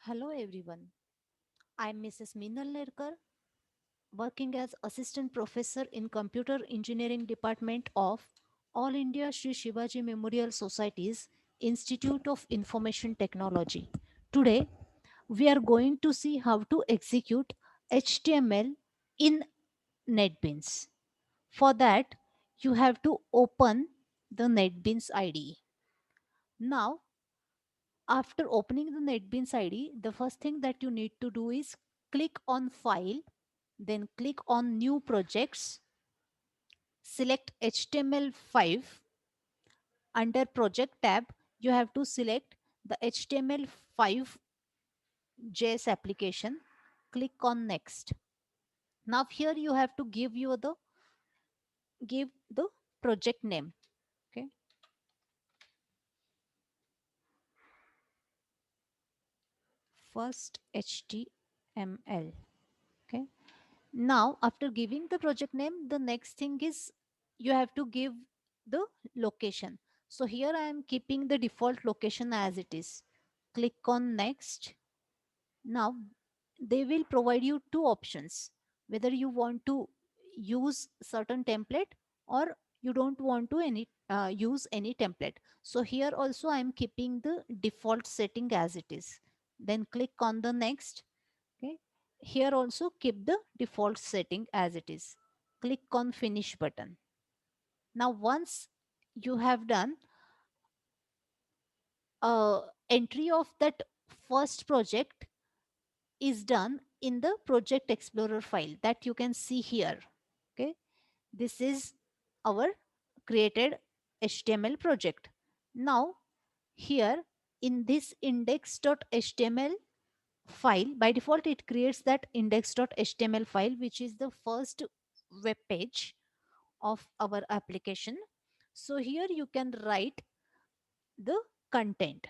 Hello everyone. I'm Mrs. Meenal Nerkar, working as assistant professor in computer engineering department of All India Sri Shivaji Memorial Society's Institute of Information Technology. Today we are going to see how to execute HTML in NetBeans. For that you have to open the NetBeans IDE. Now after opening the NetBeans IDE, the first thing that you need to do is click on File, then click on New Projects, select HTML5. Under Project tab, you have to select the HTML5 JS application. Click on Next. Now here you have to give the project name. Okay, first HTML. Okay. Now, after giving the project name, the next thing is you have to give the location. So here I am keeping the default location as it is. Click on next. Now they will provide you two options, whether you want to use certain template or you don't want to use any template. So here also I am keeping the default setting as it is. Then click on the next. Okay, here also keep the default setting as it is. Click on finish button. Now once you have done entry of that first project is done in the project explorer file that you can see here. Okay, this is our created HTML project. Now here in this index.html file, by default it creates that index.html file, which is the first web page of our application. So here you can write the content.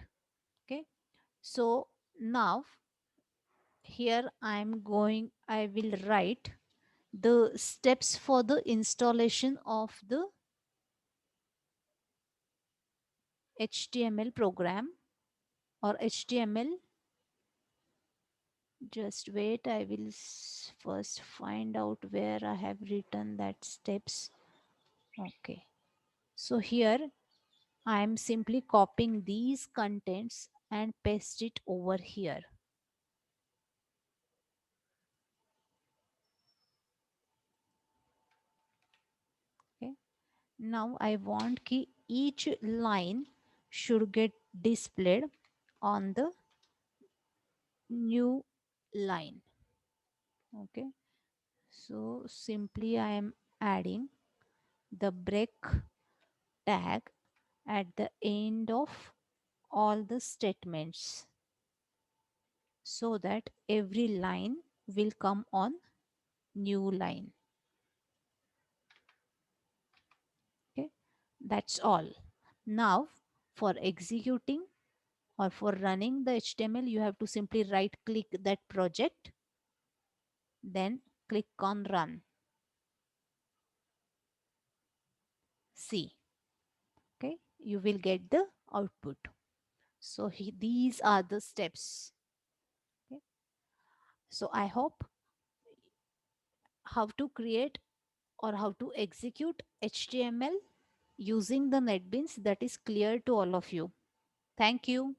Okay, so now here I will write the steps for the installation of the HTML program or HTML. Just wait, I will first find out where I have written that steps. Okay, so here I am simply copying these contents and paste it over here. Okay, now I want ki each line should get displayed on the new line. Okay, so simply I am adding the break tag at the end of all the statements so that every line will come on new line. Okay, that's all. Now for executing or for running the HTML, you have to simply right click that project, then click on run. See, okay, you will get the output. So these are the steps. Okay, so I hope how to create or how to execute HTML using the NetBeans that is clear to all of you. Thank you.